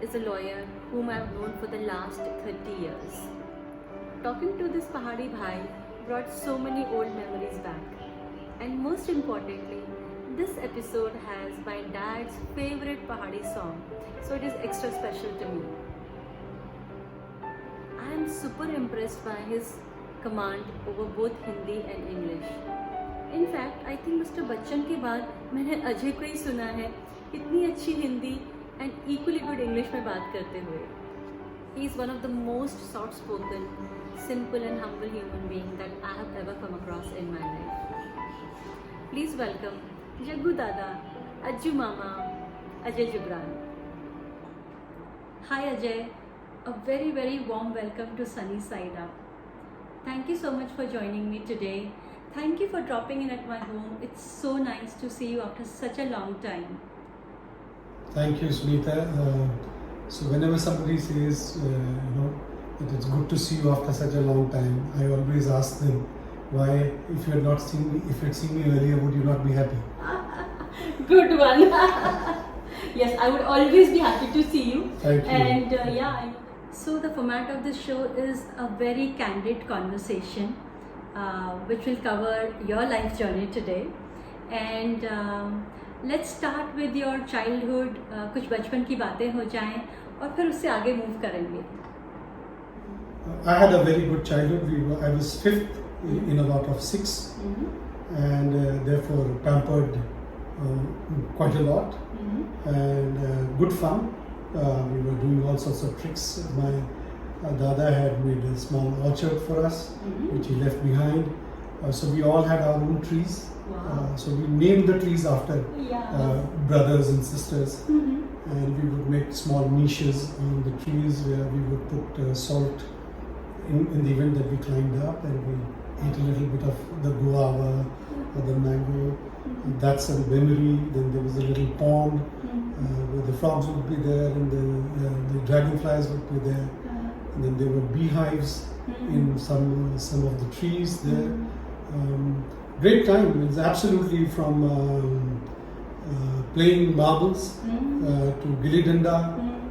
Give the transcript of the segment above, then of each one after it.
is a lawyer whom I've known for the last 30 years. Talking to this Pahadi Bhai brought so many old memories back. And most importantly, this episode has my dad's favorite Pahadi song, so it is extra special to me. I am super impressed by his command over both Hindi and English. In fact, I think Mr. Bachchan के बाद मैंने अजय को ही सुना है इतनी अच्छी Hindi and equally good English में बात करते हुए. He is one of the most soft-spoken, simple and humble human being that I have ever come across in my life. Please welcome Jaggu Dada, Ajju Mama, Ajay Jubran. Hi Ajay, a very very warm welcome to Sunny Side Up. Thank you so much for joining me today. Thank you for dropping in at my home. It's so nice to see you after such a long time. Thank you, Sunita. So whenever somebody says, that it's good to see you after such a long time, I always ask them, why, if you had not seen me, if you had seen me earlier, would you not be happy? Good one. Yes, I would always be happy to see you. Thank you. And so the format of this show is a very candid conversation, which will cover your life journey today. And let's start with your childhood. कुछ बचपन की बातें हो जाएं और फिर उससे आगे मूव करेंगे. I had a very good childhood. I was fifth in a lot of six, and therefore pampered quite a lot, and good fun. We were doing all sorts of tricks. My Dada had made a small orchard for us, which he left behind. So we all had our own trees. Wow. So we named the trees after brothers and sisters, and we would make small niches on the trees where we would put salt in the event that we climbed up, and we ate a little bit of the guava or the mango. That's a memory. Then there was a little pond where the frogs would be there, and the dragonflies would be there. And then there were beehives in some of the trees there. Great time. It's absolutely from playing marbles to gilli danda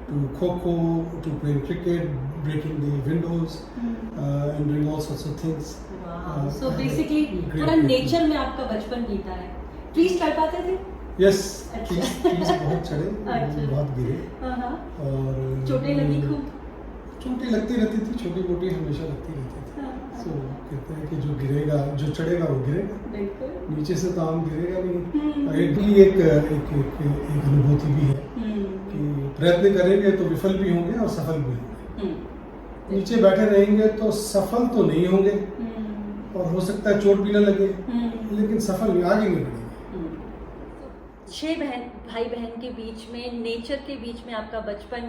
to kho-kho to playing cricket, breaking the windows and doing all sorts of things. Wow. So basically पूरा nature में आपका बचपन बीता है. Trees चढ़ पाते थे? Yes. Trees बहुत चढ़े, बहुत गिरे. और चोटें लगी खूब? चोटें लगती रहती थी, छोटी मोटी हमेशा लगती रहती थी. तो कहते हैं कि जो चढ़ेगा वो गिरेगा, नीचे से तो आम गिरेगा नहीं. एक अनुभूति भी है कि प्रयत्न करेंगे तो विफल भी होंगे और सफल भी होंगे. नीचे बैठे रहेंगे तो सफल तो नहीं होंगे और हो सकता है चोट भी ना लगे, लेकिन सफल भी आगे नहीं बढ़ेंगे. 6 भाई बहन के बीच में, नेचर के बीच में आपका बचपन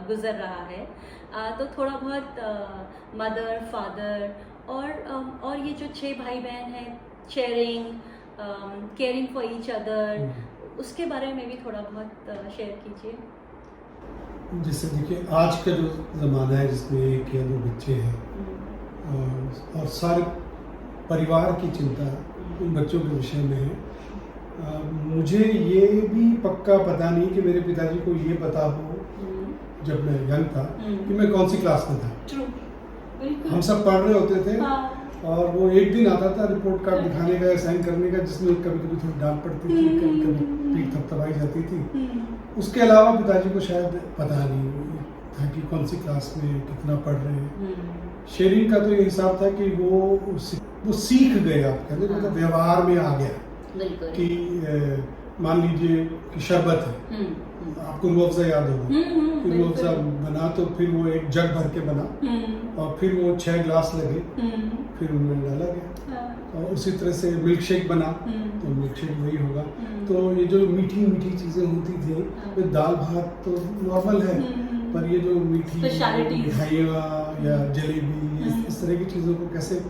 गुजर रहा है. तो थोड़ा बहुत मदर, फादर और ये जो 6 भाई बहन हैं, sharing, caring for each other, उसके बारे में भी थोड़ा बहुत शेयर कीजिए. जैसे देखिए, आज का जो ज़माना है जिसमें 1 या 2 बच्चे हैं और सारे परिवार की चिंता उन बच्चों के विषय में है. मुझे ये भी पक्का पता नहीं कि मेरे पिताजी को ये पता हो जब मैं यंग था कि मैं कौन सी क्लास में था. हम सब पढ़ रहे होते थे और वो एक दिन आता था रिपोर्ट कार्ड दिखाने का, साइन करने का, जिसमें कभी कभी थोड़ी डांट पड़ती थी, कभी कभी पीठ थपथपाई जाती थी. उसके अलावा पिताजी को शायद पता नहीं था कि कौन सी क्लास में कितना पढ़ रहे हैं. शेयरिंग का तो ये हिसाब था कि वो सीख गए, आप कहते हैं, मतलब व्यवहार में आ गया. कि मान लीजिए कि शरबत है, आपको रूह अफ़ज़ा याद होगा, रूह अफ़ज़ा बना तो फिर वो एक जग भर के बना और फिर वो 6 ग्लास लगे, फिर उनमें डाला गया. और उसी तरह से मिल्क शेक बना तो मिल्क शेक वही होगा. तो ये जो मीठी मीठी चीज़ें होती थी, तो दाल भात तो नॉर्मल है, पर ये जो मीठी मिठाइयाँ या जलेबी, इस तरह की चीज़ों को कैसे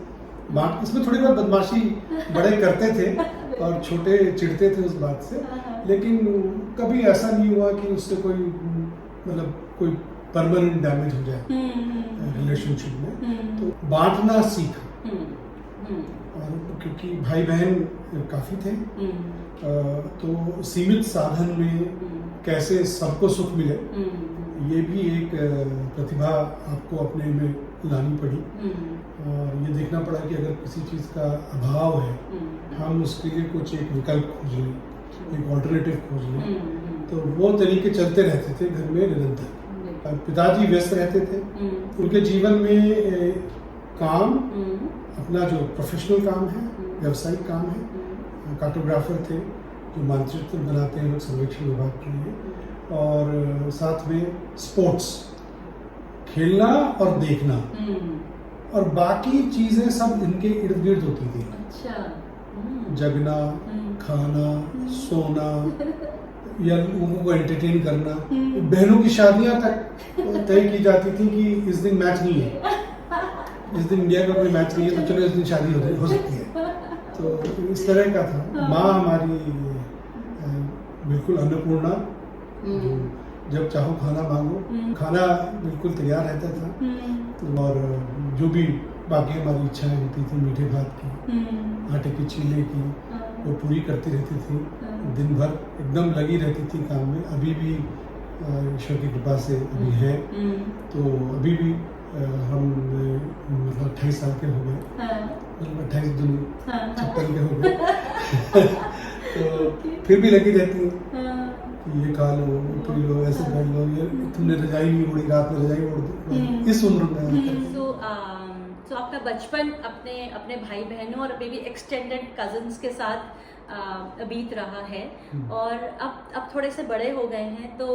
बांट, इसमें थोड़ी बहुत बदमाशी बड़े करते थे और छोटे चिढ़ते थे उस बात से, लेकिन कभी ऐसा नहीं हुआ कि उससे कोई परमानेंट डैमेज हो जाए रिलेशनशिप में. तो बांटना सीखा. और क्योंकि भाई बहन काफ़ी थे, तो सीमित साधन में कैसे सबको सुख मिले ये भी एक प्रतिभा आपको अपने में लानी पड़ी और ये देखना पड़ा कि अगर किसी चीज़ का अभाव है हम उसके लिए कुछ एक विकल्प खोज लें, एक ऑल्टरनेटिव खोज लें। तो वो तरीके चलते रहते थे घर में निरंतर। पिताजी व्यस्त रहते थे, उनके जीवन में काम, अपना जो प्रोफेशनल काम है, व्यावसायिक काम है, कार्टोग्राफर थे जो मानचित्र बनाते हैं सर्वेक्षण विभाग के लिए, और साथ में स्पोर्ट्स, खेलना और देखना, और बाकी चीजें सब इनके इर्द गिर्द होती थी। अच्छा। जगना, खाना, सोना या लोगों को एंटरटेन करना। बहनों की शादियां तक तय की जाती थी कि इस दिन मैच नहीं है, इस दिन इंडिया का कोई मैच नहीं है, तो चलो इस दिन शादी हो सकती है। तो इस तरह का था। माँ हमारी बिल्कुल अन्नपूर्णा, जब चाहो खाना मांगो, खाना बिल्कुल तैयार रहता था, और जो भी बाकी हमारी इच्छाएं होती थी, मीठे भात की, आटे की चीले की, वो पूरी करती रहती थी। दिन भर एकदम लगी रहती थी काम में। अभी भी ईश्वर की कृपा से अभी है, तो अभी भी हम मतलब 28 साल के हो गए, मतलब 28 दिन 56 के हो गए। तो फिर भी लगी रहती है, ये खा लो, पी लो, ऐसे कर लो, ये तुमने रजाई नहीं ओढ़ी, रात में रजाई ओढ़ दो, इस उम्र में। तो आपका बचपन अपने भाई बहनों और बेबी एक्सटेंडेड कजन्स के साथ बीत रहा है, और अब थोड़े से बड़े हो गए हैं, तो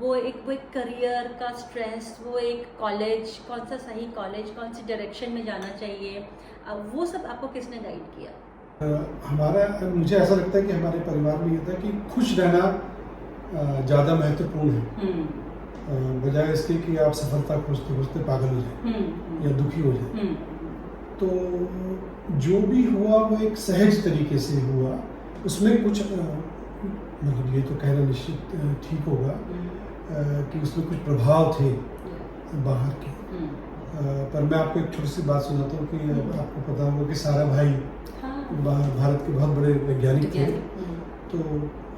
वो एक करियर का स्ट्रेस, वो एक कॉलेज, कौन सा सही कॉलेज, कौन सी डायरेक्शन में जाना चाहिए, वो सब आपको किसने गाइड किया? मुझे ऐसा लगता है कि हमारे परिवार में ये था कि खुश रहना ज़्यादा महत्वपूर्ण है, बजाय इसके कि आप सफलता खोजते खोजते पागल हो जाए या दुखी हो जाए। तो जो भी हुआ वो एक सहज तरीके से हुआ, उसमें कुछ मतलब ये तो कहना निश्चित ठीक होगा कि उसमें कुछ प्रभाव थे बाहर के। पर मैं आपको एक छोटी सी बात सुनाता हूँ कि आपको पता होगा कि सारा भाई भारत के बहुत बड़े वैज्ञानिक थे। तो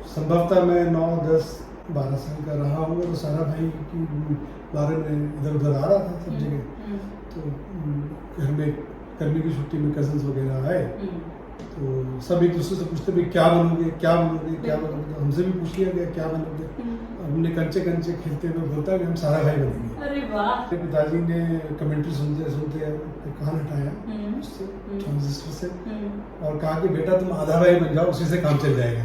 संभवतः मैं 9, 10, 12 साल का रहा हूँ, तो सारा भाई की बारे में इधर उधर आ रहा था सब जगह। तो घर में गर्मी की छुट्टी में कजन्स वगैरह आए, तो सब एक दूसरे से पूछते भाई क्या बनोगे, क्या बनोगे, क्या बनोगे। तो हमसे भी पूछ लिया गया क्या बनोगे। हमने कंचे कंचे खेलते हुए बोलता कि हम सारा भाई बनेंगे। अरे वाह। पिताजी ने कमेंट्री सुनते सुनते कान हटाया उससे, ट्रांजिस्टर से, और कहा कि बेटा तुम आधा भाई बन जाओ, उसी से काम चल जाएगा।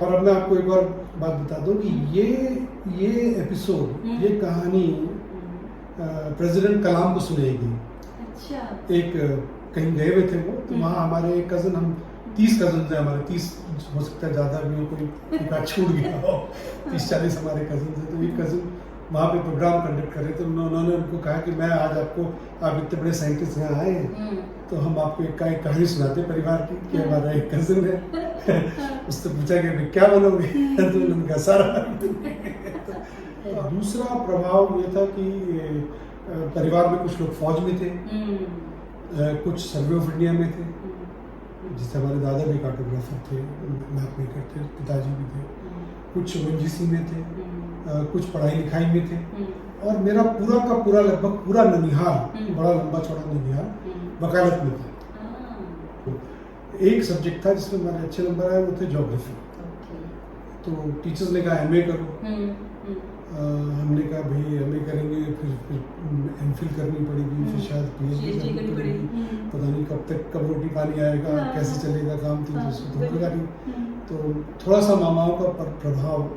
और अब मैं आपको एक और बात बता दूं कि ये एपिसोड, ये कहानी प्रेसिडेंट कलाम को सुनाई गई। अच्छा। एक कहीं गए हुए थे वो, तो वहाँ हमारे एक कज़न, हम 30 कज़न थे हमारे, 30 हो सकता है ज़्यादा भी हो, कोई बात छूट गया हो, 30-40 हमारे कज़न थे। तो एक कज़न वहाँ पे प्रोग्राम कंडक्ट कर रहे थे, उन्होंने उनको कहा कि मैं आज आपको, आप इतने बड़े साइंटिस्ट यहाँ आए हैं, तो हम आपको एक कहानी सुनाते परिवार की, कि हमारा एक कज़न है। उससे पूछा कि क्या बनोगे, तो उन्होंने कहा सारा। दूसरा प्रभाव ये था कि परिवार में कुछ लोग फौज में थे, कुछ सर्वे ऑफ इंडिया में थे, जिससे हमारे दादा भी कार्टोग्राफर थे, मैप मेकर थे, पिताजी भी थे, कुछ ONGC में थे, कुछ पढ़ाई लिखाई में थे, और मेरा पूरा का पूरा लगभग पूरा ननिहाल, बड़ा लंबा चौड़ा ननिहाल वकालत में था। एक सब्जेक्ट था जिसमें मेरे अच्छे नंबर आए, वो थे ज्योग्राफी। तो टीचर्स ने कहा MA करो। हमने कहा भाई MA करेंगे, फिर MPhil करनी पड़ेगी, फिर शायद PhD करनी पड़ेगी, पता नहीं कब रोटी पानी आएगा, कैसे चलेगा काम, तो होगा नहीं। तो थोड़ा सा मामाओं का प्रभाव,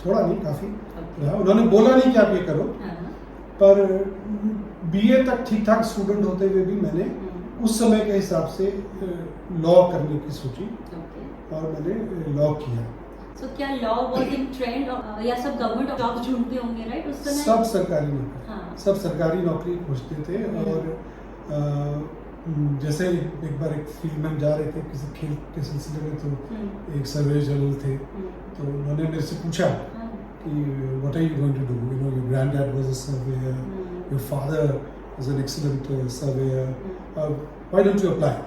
थोड़ा नहीं काफ़ी रहा। उन्होंने बोला नहीं कि आप ये करो, पर BA तक ठीक ठाक स्टूडेंट होते हुए भी मैंने उस समय के हिसाब से लॉ करने की सोची, और मैंने लॉ किया। So, क्या लॉ वाज इन ट्रेंड, या सब गवर्नमेंट जॉब ढूंढते होंगे, राइट? उस समय सब सरकारी नौकरी, सब सरकारी नौकरी खोजते थे। और जैसे एक बार एक फील्ड में हम जा रहे थे किसी खेल के सिलसिले में, तो एक सर्वे जनरल थे, तो उन्होंने मेरे से पूछा कि what are you going to do, you know your granddad was a surveyor, your father was an excellent surveyor, why don't you apply?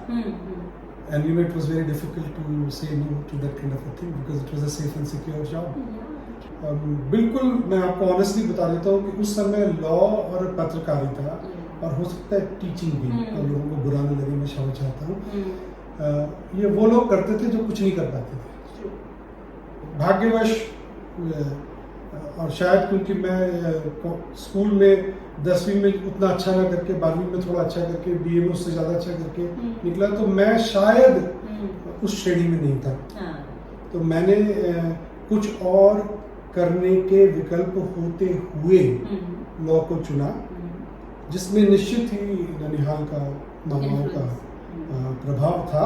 And it was very difficult to say no to that kind of a thing, because it was a safe and secure job. बिल्कुल मैं आपको honestly बता देता हूँ कि उस समय law और पत्रकारिता और हो सकता है टीचिंग भी, और लोगों को बुरा न लगे मैं क्षमा चाहता हूँ, ये वो लोग करते थे जो कुछ नहीं कर पाते थे। भाग्यवश और शायद क्योंकि मैं स्कूल में 10वीं में उतना अच्छा ना करके 12वीं में थोड़ा अच्छा करके बीए में उससे ज़्यादा अच्छा करके निकला, तो मैं शायद उस श्रेणी में नहीं था। तो मैंने कुछ और करने के विकल्प होते हुए लॉ को चुना, जिसमें निश्चित ही ननिहाल का मामाओं का प्रभाव था।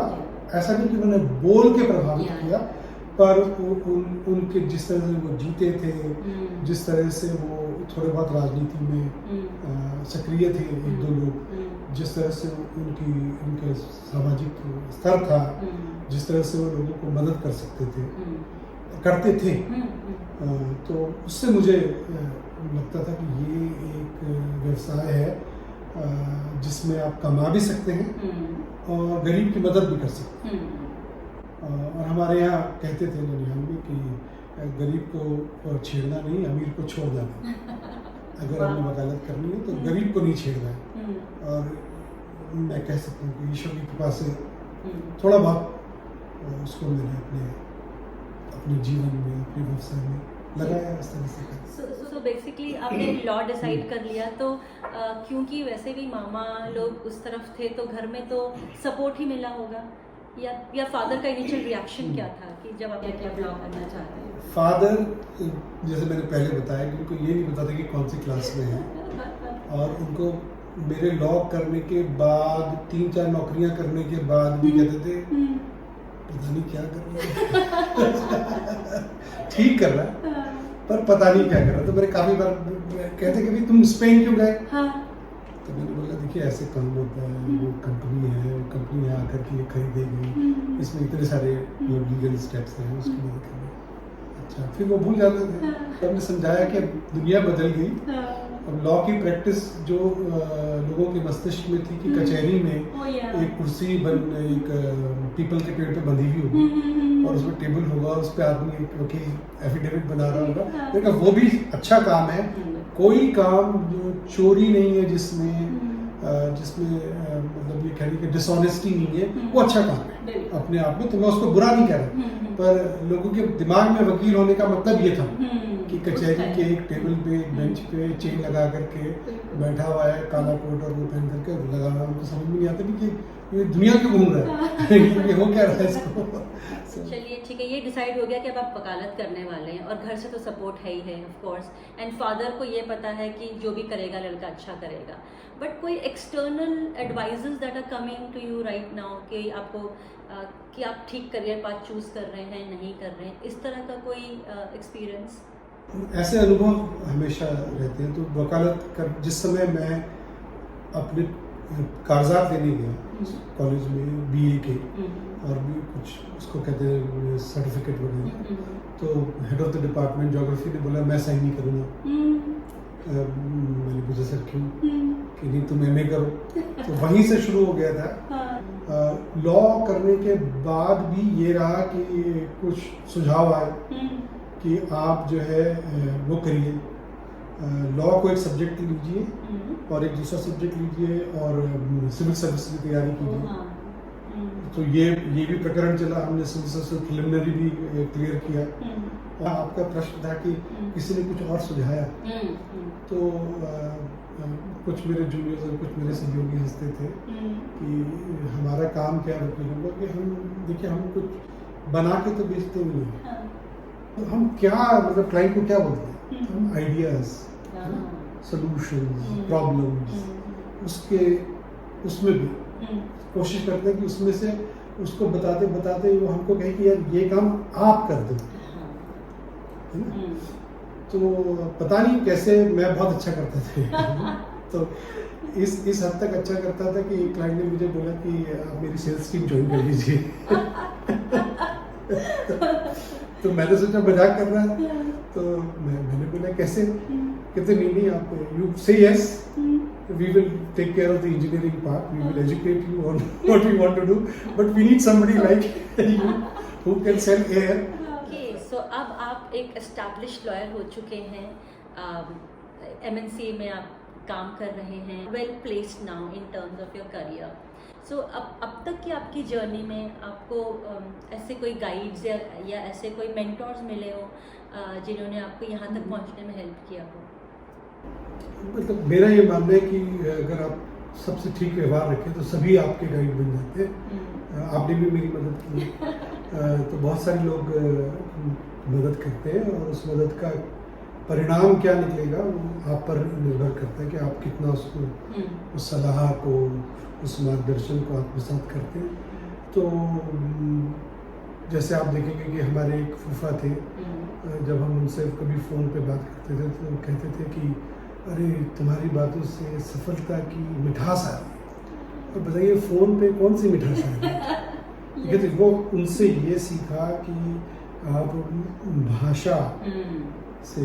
ऐसा नहीं कि मैंने बोल के प्रभावित किया, पर उनके जिस तरह से वो जीते थे, जिस तरह से वो थोड़े बहुत राजनीति में सक्रिय थे एक दो लोग, जिस तरह से उनके सामाजिक स्तर था, जिस तरह से वो लोगों को मदद कर सकते थे, करते थे, तो उससे मुझे लगता था कि ये एक व्यवसाय है जिसमें आप कमा भी सकते हैं और गरीब की मदद भी कर सकते हैं। और हमारे यहाँ कहते थे ननिहाल में कि गरीब को छेड़ना नहीं, अमीर को छोड़ना नहीं। अगर आपने वकालत करनी है तो गरीब को नहीं छेड़ना है। और मैं कह सकता हूँ कि ईश्वर की कृपा से थोड़ा बहुत उसको मैंने अपने जीवन में, अपने व्यवसाय में लगाया इस तरह से। सो बेसिकली आपने लॉ डिसाइड कर लिया, तो क्योंकि वैसे भी मामा लोग उस तरफ थे, तो घर में तो सपोर्ट ही मिला होगा, या फादर का इनिशियल रिएक्शन क्या था कि जब आप लॉ करना चाहते हैं? फादर, जैसे मैंने पहले बताया कि उनको ये नहीं पता था कि कौन सी क्लास में है, और उनको मेरे लॉ करने के बाद 3-4 नौकरियां करने के बाद भी कहते थे पता नहीं क्या कर रहा है। ठीक कर रहा है पर पता नहीं क्या कर रहा। तो मेरे काफी बार कहते कि भाई तुम स्पेन क्यों गए? तो मैंने बोला देखिए ऐसे काम होता है, वो कंपनी है आकर के खरीदेगी, इसमें इतने सारे लीगल स्टेप्स हैं, उसकी मदद करनी। अच्छा, फिर वो भूल जाते थे। तो हमने समझाया कि दुनिया बदल गई, अब लॉ की प्रैक्टिस जो लोगों के मस्तिष्क में थी कि कचहरी में एक कुर्सी एक पीपल के पेड़ पे बंधी हुई होगी और उसमें टेबल होगा, उस पर आदमी एक वकील एफिडेविट बना रहा होगा, लेकिन वो भी अच्छा काम है। कोई काम जो चोरी नहीं है, जिसमें मतलब ये कहने की डिसऑनेस्टी नहीं है, वो अच्छा काम है अपने आप में। तो मैं उसको बुरा नहीं कह रहा, पर लोगों के दिमाग में वकील होने का मतलब ये था कि कचहरी के एक टेबल पे, एक बेंच पे चेन लगा करके बैठा हुआ है, काला कोट और वो पहन करके लगा रहा है। उनको समझ में नहीं आता कि ये दुनिया क्यों घूम रहा है, ये हो क्या रहा है इसको। चलिए ठीक है, ये डिसाइड हो गया कि अब आप वकालत करने वाले हैं, और घर से तो सपोर्ट है ही है ऑफ कोर्स, एंड फादर को ये पता है कि जो भी करेगा लड़का अच्छा करेगा। बट कोई external advices that are coming to you right now कि आपको कि आप ठीक करियर पाथ चूज कर रहे हैं, नहीं कर रहे हैं, इस तरह का कोई एक्सपीरियंस? ऐसे अनुभव हमेशा रहते हैं। तो वकालत कर जिस समय मैं अपने कागजात देने गया कॉलेज में बीए के, और भी कुछ उसको कहते हैं सर्टिफिकेट वगैरह, तो head of the department geography ने बोला मैं साइन नहीं करूँगा। मैंने पूछा सर क्यों? कि नहीं तुम एमए करो। तो वहीं से शुरू हो गया था। लॉ करने के बाद भी ये रहा कि कुछ सुझाव आए कि आप जो है वो करिए, लॉ को एक सब्जेक्ट लीजिए और एक दूसरा सब्जेक्ट लीजिए और सिविल सर्विस की तैयारी कीजिए। तो ये भी प्रकरण चला, हमने सिविल सर्विस प्रिलिमिनरी भी क्लियर किया। और आपका प्रश्न था कि किसी ने कुछ और सुझाया, तो कुछ मेरे जूनियर्स और कुछ मेरे सहयोगी हंसते थे कि हमारा काम क्या है वकीलों का कि हम देखिए हम कुछ बना के तो बेचते नहीं हैं, तो हम क्या मतलब क्लाइंट को क्या बोलते हैं, हम आइडियाज, सॉल्यूशंस, प्रॉब्लम्स उसमें भी कोशिश करते हैं कि उसमें से उसको बताते बताते वो हमको कहे कि यार ये काम आप कर दो, है ना। तो पता नहीं कैसे मैं बहुत अच्छा करता था। तो इस हद तक अच्छा करता था कि क्लाइंट ने मुझे बोला कि आप मेरी सेल्स टीम ज्वाइन कर लीजिए। तो मैंने सोचा मजाक कर रहा है, तो मैंने बोला कैसे? कहते नहीं आप यू से yes, we will take care of the engineering part, we will educate you on what you want to do, but we need somebody like you who can sell air. Okay, so अब आप एक established lawyer हो चुके हैं, MNC में आप काम कर रहे हैं, well placed now in terms of your career. So अब तक की आपकी जर्नी में आपको ऐसे कोई गाइड्स या ऐसे कोई मेंटोर्स मिले हो जिन्होंने आपको यहाँ तक पहुँचने में हेल्प किया हो? मतलब मेरा ये मानना है कि अगर आप सबसे ठीक व्यवहार रखें तो सभी आपके गाइड बन जाते हैं। आपने भी मेरी मदद की तो बहुत सारे लोग मदद करते हैं, और उस मदद का परिणाम क्या निकलेगा वो आप पर निर्भर करता है कि आप कितना उसको उस सलाह को, उस मार्गदर्शन को आत्मसात करते हैं। तो जैसे आप देखेंगे कि हमारे एक फूफा थे, जब हम उनसे कभी फ़ोन पे बात करते थे तो कहते थे कि अरे तुम्हारी बातों से सफलता की मिठास आ रही है। और बताइए फ़ोन पे कौन सी मिठास आ रही है? कहते वो उनसे ये सीखा कि आप भाषा से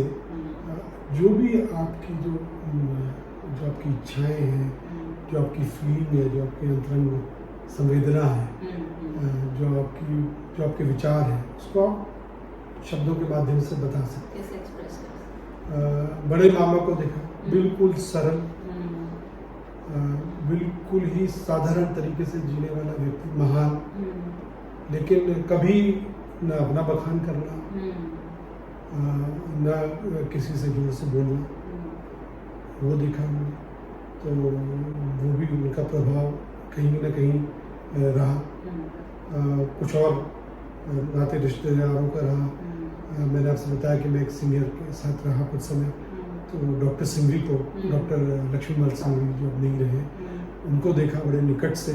जो भी आपकी जो आपकी इच्छाएं हैं, जो आपकी फीलिंग है, जो आपके अंतरंग संवेदना है, जो आपके विचार हैं, उसको आप शब्दों के माध्यम से बता सकते हैं। बड़े मामा को देखा, बिल्कुल सरल, बिल्कुल ही साधारण तरीके से जीने वाला व्यक्ति, महान, लेकिन कभी न अपना बखान करना, न किसी से जोर से बोलना, वो देखा हमने। तो वो भी उनका प्रभाव कहीं ना कहीं रहा। कुछ और नाते रिश्तेदारों का रहा। मैंने आपसे बताया कि मैं एक सीनियर के साथ रहा कुछ समय, तो डॉक्टर सिंघवी को, डॉक्टर लक्ष्मीमल सिंघवी जो अब नहीं रहे, उनको देखा बड़े निकट से।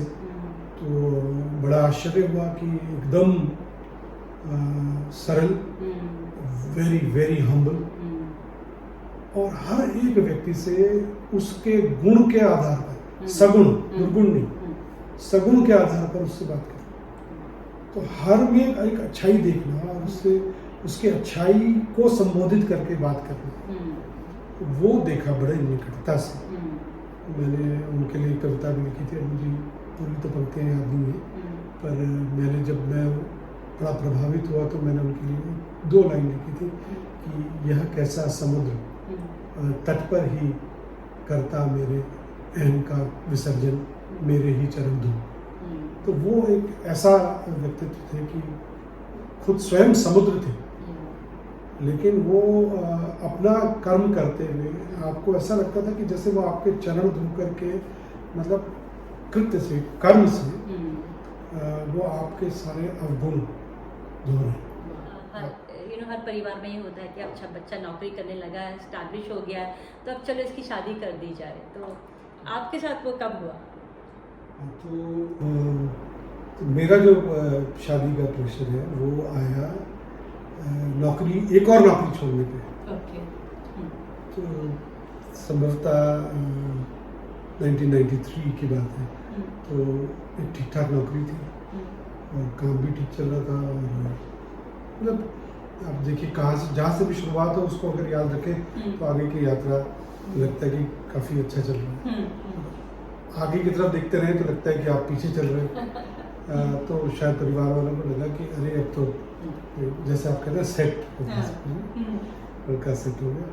तो बड़ा आश्चर्य हुआ कि एकदम सरल, वेरी वेरी हम्बल, और हर एक व्यक्ति से उसके गुण के आधार पर, सगुण, दुर्गुण नहीं, सगुण के आधार पर उससे बात करना। तो हर में एक अच्छाई देखना और उससे उसके अच्छाई को संबोधित करके बात करना, वो देखा बड़े निकटता से। मैंने उनके लिए कविता भी लिखी थी, मुझे पूरी तो पंक्तियाँ याद नहीं है, पर मैं बड़ा प्रभावित हुआ तो मैंने उनके लिए 2 लाइन लिखी थी कि यह कैसा समुद्र तट पर ही करता मेरे अहम का विसर्जन, मेरे ही चरण धो। तो वो एक ऐसा व्यक्तित्व थे कि खुद स्वयं समुद्र थे, लेकिन वो अपना कर्म करते हुए आपको ऐसा लगता था कि जैसे वो आपके चरण धो करके, मतलब कृत्य से, कर्म से वो आपके सारे अवगुण धो रहे हैं। हर परिवार में ये होता है कि अच्छा बच्चा नौकरी करने लगा है, स्टैब्लिश हो गया है, तो अब चलो इसकी शादी कर दी जाए। तो आपके साथ वो कब हुआ? तो मेरा जो शादी का प्रेशर है वो आया एक और नौकरी छोड़ने पे। ओके। तो संभवतः 1993 की बात है। तो एक ठीक ठाक नौकरी थी और काम भी ठीक चल रहा था, और मतलब आप देखिए जहाँ से भी शुरुआत हो उसको अगर याद रखें तो आगे की यात्रा लगता है कि काफ़ी अच्छा चल रहा है। आगे की तरफ देखते रहे तो लगता है कि आप पीछे चल रहे हैं। तो शायद परिवार वालों को लगा कि अरे अब तो जैसे आप कहते हैं सेट हो गया, हल्का सेट हो गया।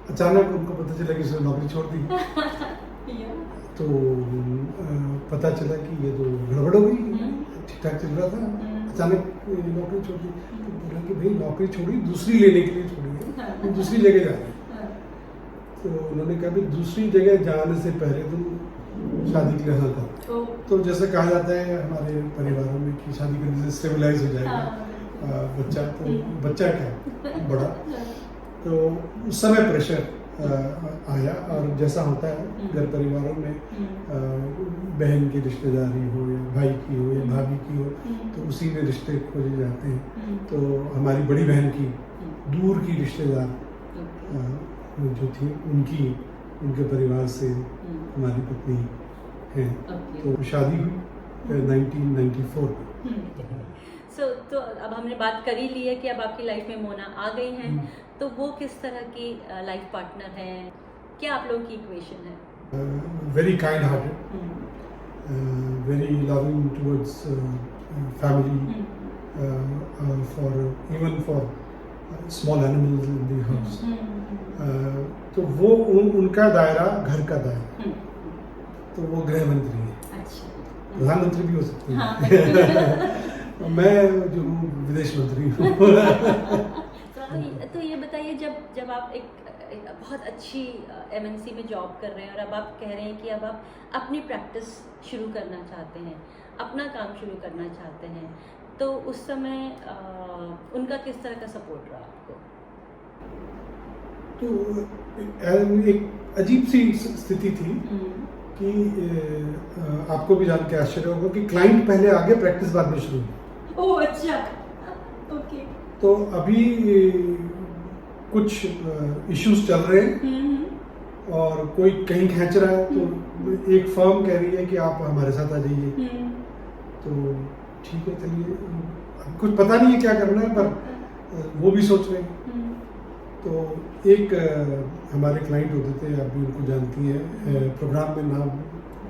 अचानक उनको पता चला कि उसने नौकरी छोड़ दी। तो पता चला कि ये तो गड़बड़ हो गई, ठीक ठाक चल रहा था, अचानक नौकरी छोड़ दी। तो बोला कि भाई नौकरी छोड़ी, दूसरी लेने के लिए छोड़ी है, दूसरी जगह जा रही है। तो उन्होंने कहा भी दूसरी जगह जाने से पहले तुम शादी के लिए हाँ करो। तो जैसे कहा जाता है हमारे परिवारों में कि शादी करने से स्टेबलाइज हो जाएगा बच्चा, तो बच्चा क्या बड़ा। तो उस समय प्रेशर आया, और जैसा होता है घर परिवारों में, बहन की रिश्तेदारी हो या भाई की हो या भाभी की हो, तो उसी में रिश्ते खोजे जाते हैं। तो हमारी बड़ी बहन की दूर की रिश्तेदार जो थी, उनके परिवार से हमारी पत्नी है। तो शादी हुई 1994 में। तो अब हमने बात कर ही ली है कि अब आपकी लाइफ में मोना आ गई हैं, तो वो किस तरह की लाइफ पार्टनर है? क्या आप लोगों की इक्वेशन है? Very kind hearted, very loving towards family, for small animals in the house, तो वो उनका दायरा घर का दायरा, तो वो गृह मंत्री है। अच्छा। प्रधानमंत्री भी हो सकते हैं। हाँ। मैं जो हूँ विदेश मंत्री हूँ। तो ये बताइए, जब आप एक बहुत अच्छी एमएनसी में जॉब कर रहे हैं और अब आप कह रहे हैं कि अब आप अपनी प्रैक्टिस शुरू करना चाहते हैं, अपना काम शुरू करना चाहते हैं, तो उस समय उनका किस तरह का सपोर्ट रहा आपको? तो एक अजीब सी स्थिति थी कि आपको भी जान के आश्चर्य होगा कि क्लाइंट पहले आगे, प्रैक्टिस बाद में शुरू हुई। ओह अच्छा, ओके। तो अभी कुछ इश्यूज चल रहे हैं और कोई कहीं खींच रहा है, तो एक फर्म कह रही है कि आप हमारे साथ आ जाइए। तो ठीक है, चलिए, कुछ पता नहीं है क्या करना है, पर वो भी सोच रहे हैं। तो एक हमारे क्लाइंट होते थे, आप भी उनको जानती हैं, प्रोग्राम में नाम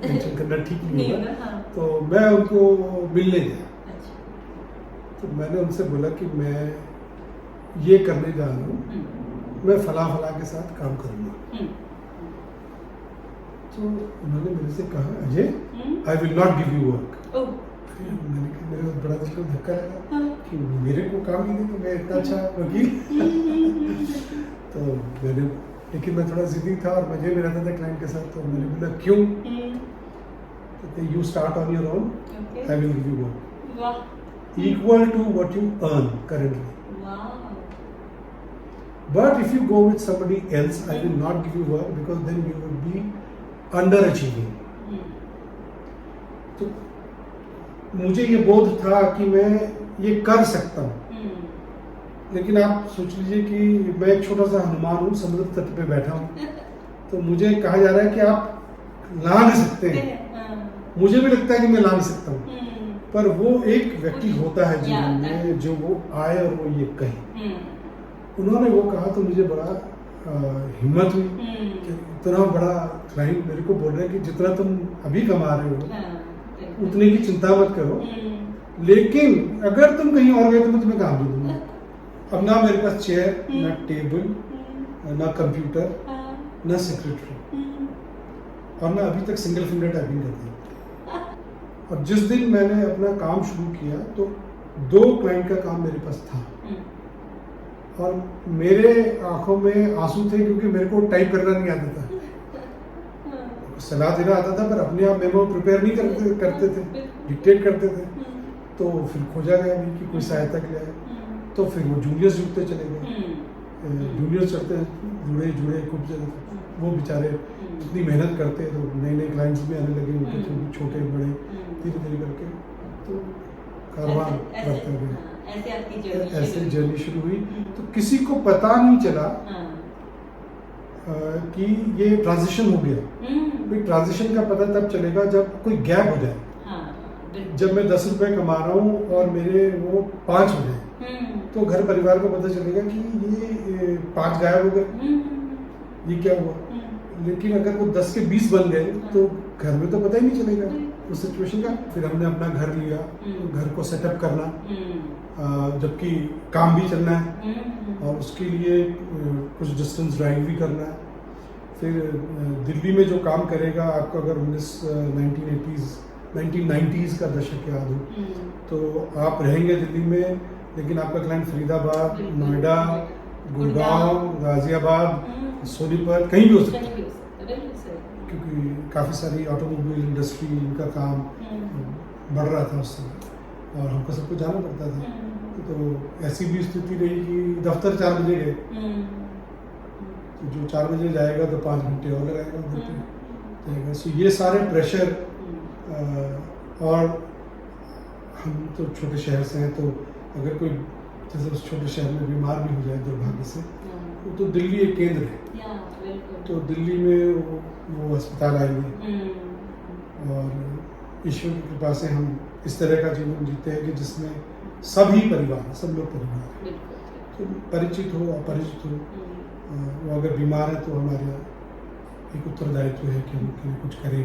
मेंशन करना ठीक नहीं होगा, हाँ। तो मैं उनको मिलने गया। अच्छा। तो मैंने उनसे बोला कि मैं ये करने जा रहा हूँ, मैं फला के साथ काम करूँगा। तो उन्होंने मेरे से कहा, Ajay, I will not give you work. मैंने कहा, मेरे को बड़ा दिल को धक्का लगा कि मेरे को काम नहीं दे, तो मैं इतना अच्छा वकील। तो मैंने, लेकिन मैं थोड़ा जिद्दी था और मजे में रहता था क्लाइंट के साथ, तो मैंने बोला क्यों? कहते, you start on your own, I will give you work equal to what you earn currently, but if you go with somebody else, I will not give you work because then you will be underachieving. तो मुझे ये बोध था कि मैं ये कर सकता हूँ, लेकिन आप सोच लीजिए कि मैं एक छोटा सा हनुमान हूँ, समुद्र तट पे बैठा हूँ, तो मुझे कहा जा रहा है कि आप ला नहीं सकते हैं। मुझे भी लगता है कि मैं ला नहीं सकता हूँ, पर वो एक व्यक्ति होता है जीवन में जो वो आए और वो ये कहे। उन्होंने वो कहा तो मुझे बड़ा हिम्मत हुई कि इतना बड़ा क्लाइंट मेरे को बोल रहे हैं कि जितना तुम अभी कमा रहे हो उतने की चिंता मत करो, लेकिन अगर तुम कहीं और गए तो मैं तुम्हें काम दे दूंगा। अब ना मेरे पास चेयर, ना टेबल, ना कंप्यूटर, ना सेक्रेटरी, और ना अभी तक सिंगल फिंगर टाइपिंग करती। और जिस दिन मैंने अपना काम शुरू किया तो 2 क्लाइंट का काम मेरे पास था, और मेरे आंखों में आंसू थे क्योंकि मेरे को टाइप करना नहीं आता था। सलाह देना आता था, पर अपने आप मेमो प्रिपेयर नहीं करते थे, डिक्टेट करते थे। तो फिर खोजा गया भी कि कोई सहायता के लिए, तो फिर वो जूनियर्स जुड़ते चले गए, जूनियर्स चढ़ते जुड़े खूब ज़्यादा। वो बेचारे इतनी मेहनत करते, तो नए क्लाइंट्स भी आने लगे उनके थ्रू, छोटे बड़े, धीरे धीरे करके तो कारवां बढ़ता गया। ऐसे जर्नी शुरू हुई। तो किसी को पता नहीं चला कि ये ट्रांजिशन हो गया। ट्रांजिशन का पता तब चलेगा जब कोई गैप हो जाए। जब मैं 10 रुपए कमा रहा हूँ और मेरे वो 5 हो गए, तो घर परिवार को पता चलेगा कि ये 5 गायब हो गए, ये क्या हुआ। लेकिन अगर वो 10 के 20 बन गए तो घर में तो पता ही नहीं चलेगा उस सिचुएशन का। फिर हमने अपना घर लिया, घर को सेटअप करना, जबकि काम भी चलना है और उसके लिए कुछ डिस्टेंस ड्राइव भी करना है। फिर दिल्ली में जो काम करेगा, आपको अगर 1990s का दशक याद हो तो आप रहेंगे दिल्ली में, लेकिन आपका क्लाइंट फरीदाबाद, नोएडा, गुड़गांव, गाजियाबाद, सोनीपत कहीं भी हो सकता है, क्योंकि काफ़ी सारी ऑटोमोबाइल इंडस्ट्री, इनका काम बढ़ रहा था उस समय और हमको सबको जाना पड़ता था। तो ऐसी भी स्थिति रही कि दफ्तर 4 बजे गए, तो जो 4 बजे जाएगा तो 5 घंटे और लगाएगा उधर पे जाएगा। सो ये सारे प्रेशर, और हम तो छोटे शहर से हैं, तो अगर कोई जैसे उस छोटे शहर में बीमार भी हो जाए दुर्भाग्य से, तो दिल्ली एक केंद्र है, तो दिल्ली में वो अस्पताल आएंगे। और ईश्वर की कृपा से हम इस तरह का जीवन जीते हैं कि जिसमें सभी परिवार, सब लोग परिवार, तो परिचित हो अपरिचित हो, वो अगर बीमार है तो हमारे एक उत्तरदायित्व है कि उनके लिए कुछ करें।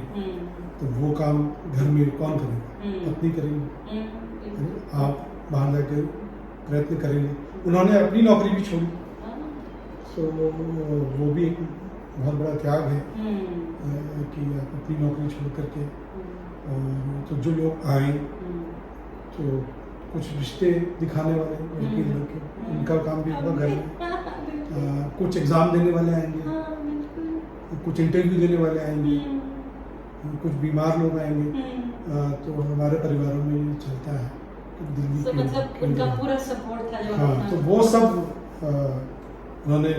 तो वो काम घर में कौन करेगा? पत्नी करेगी। आप बाहर जाके प्रयत्न करेंगे। उन्होंने अपनी नौकरी भी छोड़ी, तो वो भी एक बहुत बड़ा त्याग है कि आप अपनी नौकरी छोड़ करके, और तो जो लोग आए तो कुछ रिश्ते दिखाने वाले लड़की लड़के, उनका काम भी होगा घर में, कुछ एग्ज़ाम देने वाले आएंगे, कुछ इंटरव्यू देने वाले आएंगे, कुछ बीमार लोग आएंगे, तो हमारे परिवारों में ये चलता है दिल्ली तो मतलब उनका पूरा सपोर्ट था जो हाँ, तो वो सब उन्होंने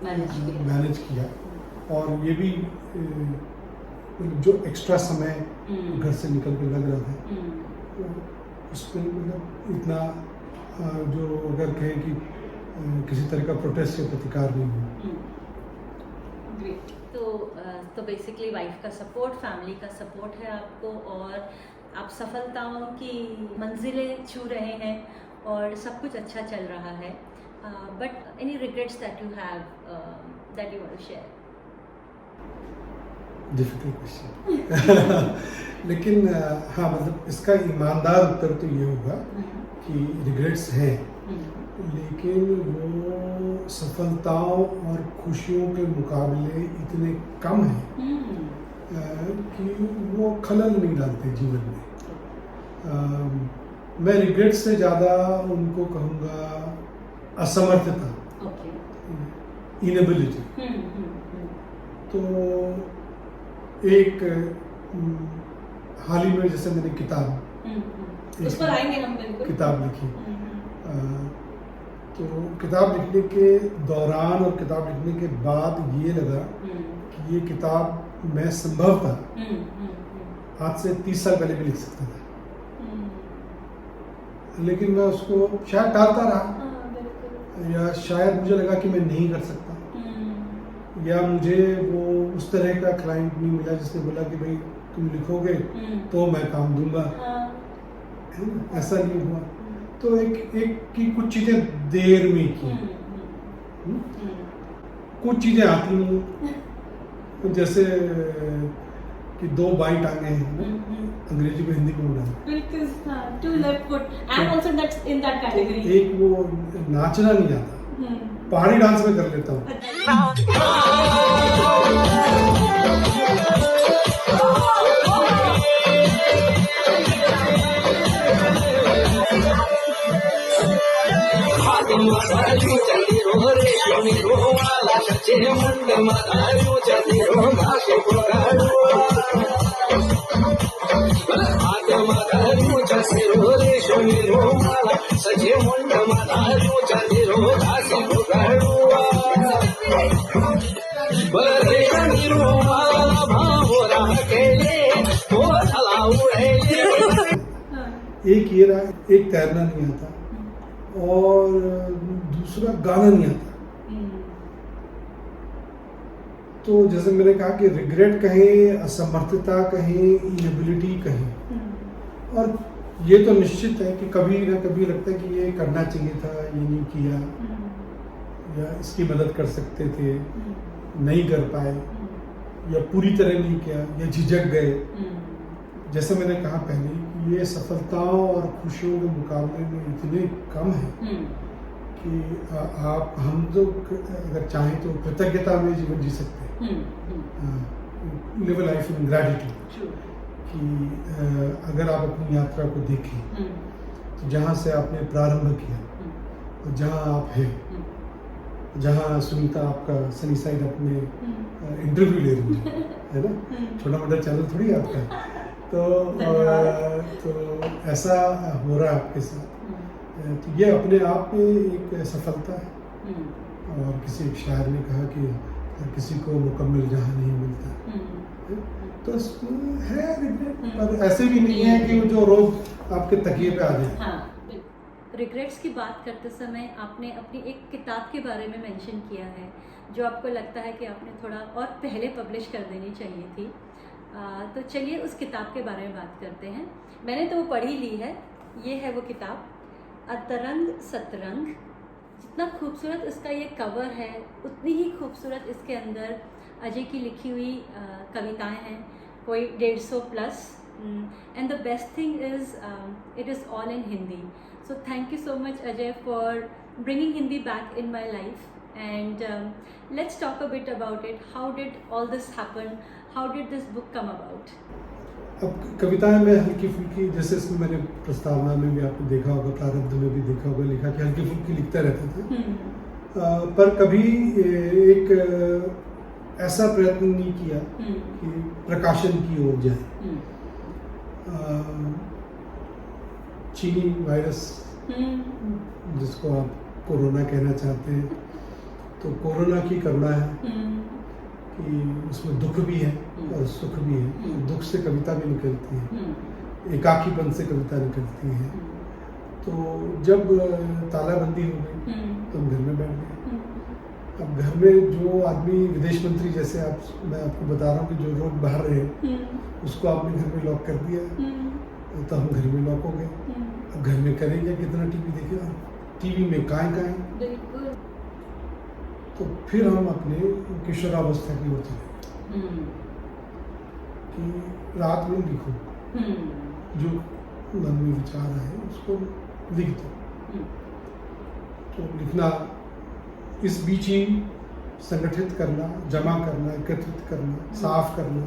मैनेज किया। और ये भी जो एक्स्ट्रा समय घर से निकल के लग रहा था, तो उसमें मतलब इतना जो अगर कहें कि किसी तरह का प्रोटेस्ट या प्रतिकार नहीं हुआ। तो बेसिकली वाइफ का सपोर्ट, फैमिली का सपोर्ट है आपको, और आप सफलताओं की मंजिलें छू रहे हैं और सब कुछ अच्छा चल रहा है। But any regrets that you have that you want to share? Difficult question लेकिन हाँ, मतलब इसका ईमानदार उत्तर तो ये होगा कि रिग्रेट्स हैं, लेकिन वो सफलताओं और खुशियों के मुकाबले इतने कम हैं कि वो खलल नहीं डालते जीवन में। मैं रिग्रेट से ज़्यादा उनको कहूँगा असमर्थता, इनेबिलिटी। तो एक हाल ही में जैसे मैंने किताब उस पर आएंगे हम बिल्कुल। किताब लिखी, तो किताब लिखने के दौरान और किताब लिखने के बाद ये लगा कि ये किताब मैं संभवतः आज से 30 साल पहले भी लिख सकता था, लेकिन मैं उसको शायद टालता रहा, या शायद मुझे लगा कि मैं नहीं कर सकता, या मुझे वो उस तरह का क्लाइंट नहीं मिला जिसने बोला कि भाई तुम लिखोगे तो मैं काम दूंगा, ऐसा नहीं हुआ। तो एक की कुछ चीज़ें देर में की, कुछ चीज़ें आती नहीं, जैसे कि दो बाई टांगे हैं, अंग्रेजी में हिंदी में बोला, two left foot, I am also that's in that category. एक वो नाचना नहीं आता, पहाड़ी डांस में कर लेता हूँ। एक ये रहा, एक तैरना नहीं आता, और दूसरा गाना नहीं आता। तो जैसे मैंने कहा कि रिग्रेट कहें, असमर्थता कहें, इनेबिलिटी कहें, और ये तो निश्चित है कि कभी ना कभी लगता है कि ये करना चाहिए था, ये नहीं किया, या इसकी मदद कर सकते थे, नहीं कर पाए, या पूरी तरह नहीं किया, या झिझक गए। जैसे मैंने कहा पहले, ये सफलताओं और खुशियों के मुकाबले में इतने कम है कि हम तो अगर चाहें तो कृतज्ञता में जीवन जी सकते हैं, live a life in gratitude. कि अगर आप अपनी यात्रा को देखें तो जहाँ से आपने प्रारंभ किया और जहाँ आप हैं, जहाँ सुनीता आपका सनी साइड अपने इंटरव्यू ले रही है ना, छोटा मोटा चैनल थोड़ी है आपका, तो ऐसा हो रहा है आपके साथ। तो ये अपने आप में एक सफलता है। और किसी एक शायर ने कहा कि हर किसी को मुकम्मल जहाँ नहीं मिलता, तो है रिग्रेट, पर ऐसे भी नहीं है कि जो रोज आपके तकिए पे आ जाए। हाँ, रिग्रेट्स की बात करते समय आपने अपनी एक किताब के बारे में मेंशन किया है जो आपको लगता है कि आपने थोड़ा और पहले पब्लिश कर देनी चाहिए थी। तो चलिए उस किताब के बारे में बात करते हैं। मैंने तो वो पढ़ी ली है, ये है वो किताब, अतरंग सतरंग। जितना खूबसूरत इसका ये कवर है, उतनी ही खूबसूरत इसके अंदर अजय की लिखी हुई कविताएं हैं, कोई 150 plus, And the best thing is it is all in Hindi. So thank you so much, Ajay, for bringing Hindi back in my life. And let's talk a bit about it. How did all this happen? How did this book come about? अब कविताएं में हल्की फुल्की, जैसे इसमें मैंने प्रस्तावना में भी आपने देखा होगा, प्रारब्ध में भी देखा होगा, लिखा कि हल्की फुल्की लिखते रहते थे। पर कभी एक ऐसा प्रयत्न नहीं किया कि प्रकाशन की ओर जाए। चीनी वायरस जिसको आप कोरोना कहना चाहते हैं, तो कोरोना की करुणा है कि उसमें दुख भी है और सुख भी है। दुख से कविता भी निकलती है, एकाकीपन से कविता निकलती है। तो जब तालाबंदी हो गई तो हम घर में बैठ गए। अब घर में जो आदमी विदेश मंत्री जैसे मैं आपको बता रहा हूँ कि जो रोज बाहर रहे, उसको आपने घर में लॉक कर दिया, तो हम घर में लॉक हो गए। अब घर में करेंगे कितना, टीवी देखेगा, टीवी में काएं। तो फिर हम अपने किशोरावस्था की ओर चले कि रात में लिखो, जो मन में विचार आए उसको लिख दो। तो लिखना, इस बीच ही संगठित करना, जमा करना, एकत्रित करना, साफ करना,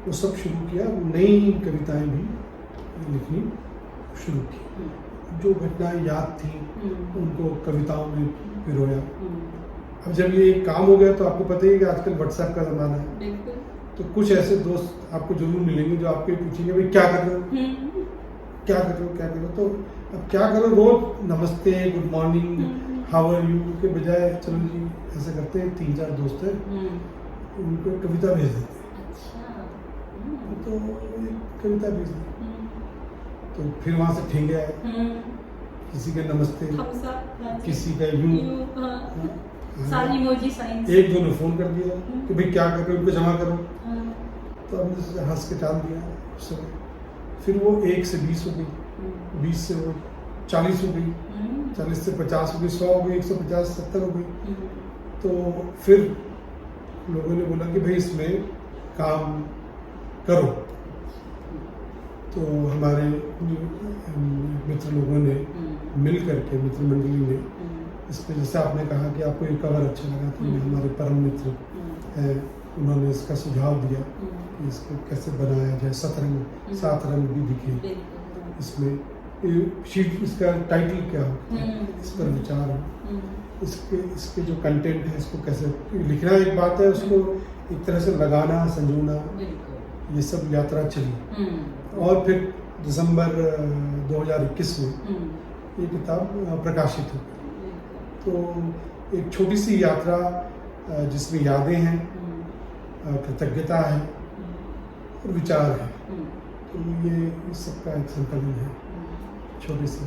वो सब शुरू किया। नई कविताएं भी लिखनी शुरू की। जो घटनाएं याद थी उनको कविताओं में पिरोया। अब जब ये काम हो गया तो आपको पता ही है कि आजकल व्हाट्सएप का ज़माना है, तो कुछ ऐसे दोस्त आपको जरूर मिलेंगे जो आपके पूछेंगे भाई क्या कर रहे हो, क्या कर रहे हो, क्या कर रहे हो। तो अब क्या करो, रोज नमस्ते, good morning, how are you के बजाय चलो जी ऐसे करते हैं। 3-4 दोस्त हैं, उनको कविता भेज देते हैं। तो एक कविता भेज दी, तो फिर वहाँ से ठेंगे आए, किसी का नमस्ते, किसी का यूं, सारी इमोजी साइंस। एक दो ने फोन कर दिया कि भाई क्या कर रहे हो, उनको जमा करो। तो हमने हंस के टाल दिया उस समय। फिर वो 1 से 20 हो गई, 20 से वो 40 हो गई, 40 से 50 हो गई, 100 हो गई, 150, 70 हो गई। तो फिर लोगों ने बोला कि भाई इसमें काम करो। तो हमारे मित्र लोगों ने मिल करके, मित्र मंडली ने इसमें, जैसे आपने कहा कि आपको ये कवर अच्छा लगा, तो हमारे परम मित्र हैं, उन्होंने इसका सुझाव दिया कि इसको कैसे बनाया जाए, 7 रंग भी दिखे इसमें। शीट, इसका टाइटल क्या हो, इस पर विचार हो, इसके जो कंटेंट है इसको कैसे लिखना एक बात है, उसको एक तरह से लगाना, संजोना, ये सब यात्रा चली। और फिर दिसंबर 2021 में ये किताब प्रकाशित हुई। तो एक छोटी सी यात्रा जिसमें यादें हैं, कृतज्ञता है और विचार है। तो ये इस सबका एक संकलन है, छोटी सी।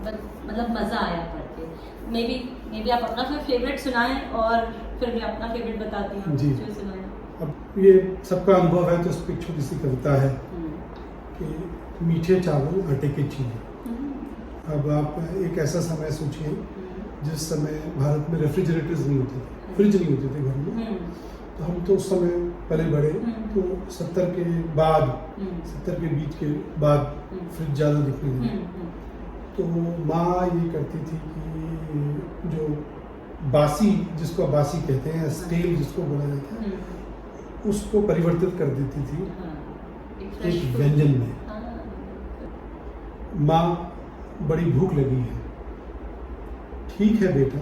मतलब मज़ा आया पढ़ के। मे बी आप अपना कोई फेवरेट सुनाएं और फिर मैं अपना फेवरेट बताती हूँ जी। जो सुनाएं। अब ये सबका अनुभव है, तो उस पर एक छोटी सी कविता है कि मीठे चावल आटे के चीनी। अब आप एक ऐसा समय सोचिए जिस समय भारत में रेफ्रिजरेटर्स नहीं होते थे, फ्रिज नहीं होते थे घर में। तो हम तो उस समय पले बड़े, तो 70 के बाद, 70 के बीच के बाद फ्रिज ज़्यादा दिखने लगे। तो माँ ये करती थी कि जो बासी, जिसको बासी कहते हैं, स्टेल जिसको बोला जाता है, उसको परिवर्तित कर देती थी एक व्यंजन में। माँ, बड़ी भूख लगी है। ठीक है बेटा,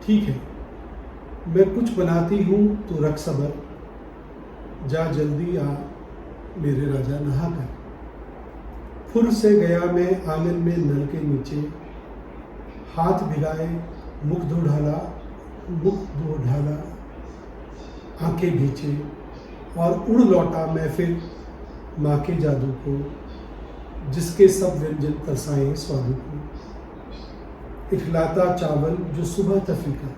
ठीक है, मैं कुछ बनाती हूँ, तू रख सबर, जा जल्दी आ मेरे राजा नहा कर। फुर से गया मैं आंगन में नल के नीचे, हाथ भिगाए मुख धो ढाला, आंखें भींचे और उड़ लौटा मैं फिर माँ के जादू को, जिसके सब व्यंजन तरसाए स्वादु को। इखलाता चावल जो सुबह तफरीका,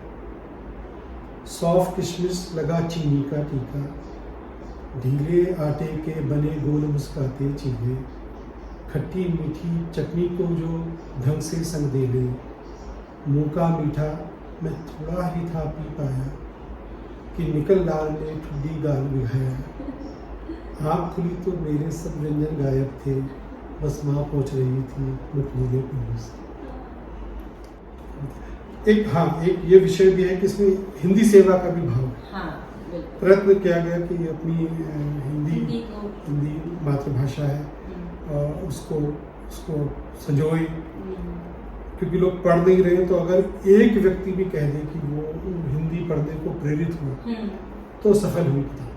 सौफ किशमिश लगा चीनी का टीका, ढीले आटे के बने गोल मुस्काते चीले, खट्टी मीठी चटनी को जो ढंग से संग दे ले। मुँह का मीठा मैं थोड़ा ही था पी पाया, कि निकल लाल ने ठुड्डी गाल बिघाया। आँख खुली तो मेरे सब व्यंजन गायब थे, बस माँ पहुँच रही थी मुख नीले पीने से। एक ये विषय भी है कि इसमें हिंदी सेवा का भी भाव है। हाँ, बिल्कुल। प्रयत्न किया गया कि अपनी हिंदी मातृभाषा है और उसको संजोए, क्योंकि लोग पढ़ नहीं रहे, तो अगर एक व्यक्ति भी कह दे कि वो हिंदी पढ़ने को प्रेरित हुआ तो सफल हुई किताब।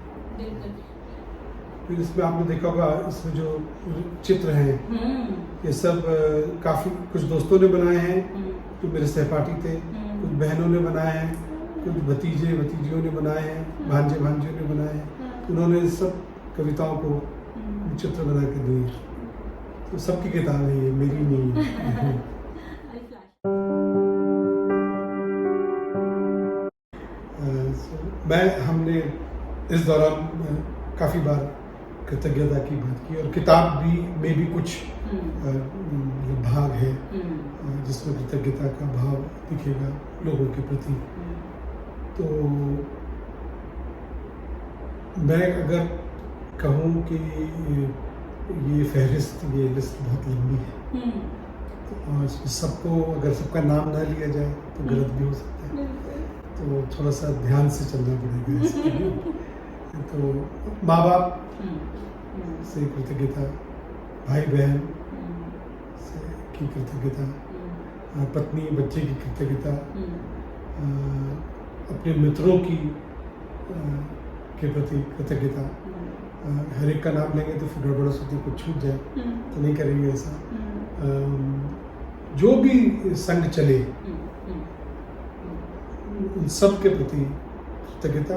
फिर इसमें आपने देखा होगा, इसमें जो चित्र हैं ये सब काफ़ी कुछ दोस्तों ने बनाए हैं जो मेरे सहपाठी थे, कुछ बहनों ने बनाए हैं, कुछ भतीजे भतीजियों ने बनाए हैं, भांजे भांजियों ने बनाए हैं। उन्होंने सब कविताओं को चित्र बना के दिए। तो सबकी किताब है ये, मेरी नहीं है। हमने इस दौरान काफ़ी बार कृतज्ञता की बात की, और किताब में भी कुछ भाग है जिसमें कृतज्ञता का भाव दिखेगा लोगों के प्रति। तो मैं अगर कहूँ कि ये फहरिस्त, ये लिस्ट बहुत लंबी है, और सबको अगर सबका नाम ना लिया जाए तो गलत भी हो सकता है, तो थोड़ा सा ध्यान से चलना पड़ेगा इसके लिए। तो माँ बाप से कृतज्ञता, भाई बहन से की कृतज्ञता, पत्नी बच्चे की कृतज्ञता, अपने मित्रों की के प्रति कृतज्ञता। हर एक का नाम लेंगे तो फिर गड़बड़ होती, कुछ छूट जाए तो नहीं करेंगे ऐसा। जो भी संग चले उन सब के प्रति कृतज्ञता।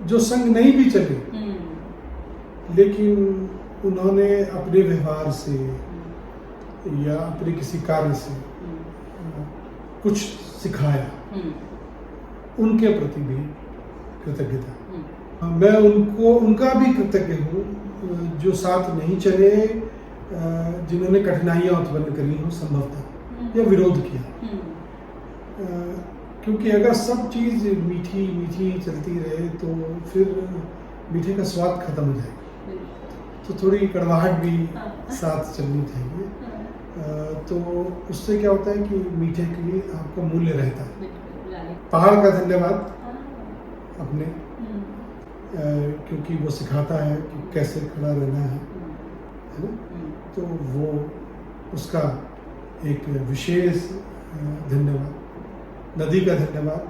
जो संग नहीं भी चले लेकिन उन्होंने अपने व्यवहार से या अपने किसी कार्य से कुछ सिखाया, उनके प्रति भी कृतज्ञता। मैं उनका भी कृतज्ञ हूँ जो साथ नहीं चले, जिन्होंने कठिनाइयाँ उत्पन्न करी हो संभवतः या विरोध किया। क्योंकि अगर सब चीज़ मीठी मीठी चलती रहे तो फिर मीठे का स्वाद खत्म हो जाएगा, तो थोड़ी कड़वाहट भी साथ चलनी चाहिए। तो उससे क्या होता है कि मीठे के लिए आपका मूल्य रहता है। पहाड़ का धन्यवाद अपने, क्योंकि वो सिखाता है कि कैसे खड़ा रहना है ना। तो वो उसका एक विशेष धन्यवाद। नदी का धन्यवाद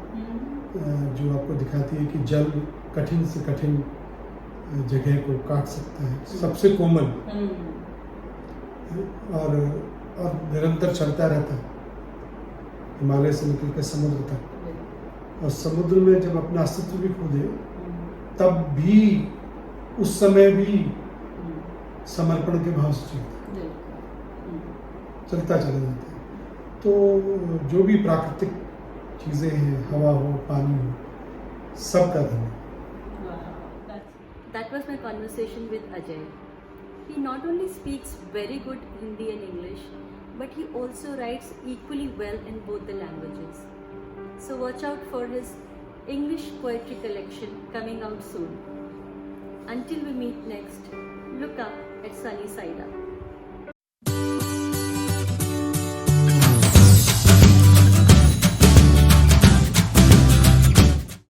जो आपको दिखाती है कि जल कठिन से कठिन जगह को काट सकता है, सबसे कोमल, और निरंतर चलता रहता है हिमालय से निकल कर समुद्र तक। और समुद्र में जब अपना अस्तित्व भी खो दे तब भी उस समय भी समर्पण के भाव से चलता चला जाता है। तो जो भी प्राकृतिक चीज़ें हैं, हवा हो, पानी हो, सबका धन्यवाद। That was my conversation with Ajay. He not only speaks very good Hindi and English, but he also writes equally well in both the languages. So watch out for his English poetry collection coming out soon. Until we meet next, look up at Sunny Side Up.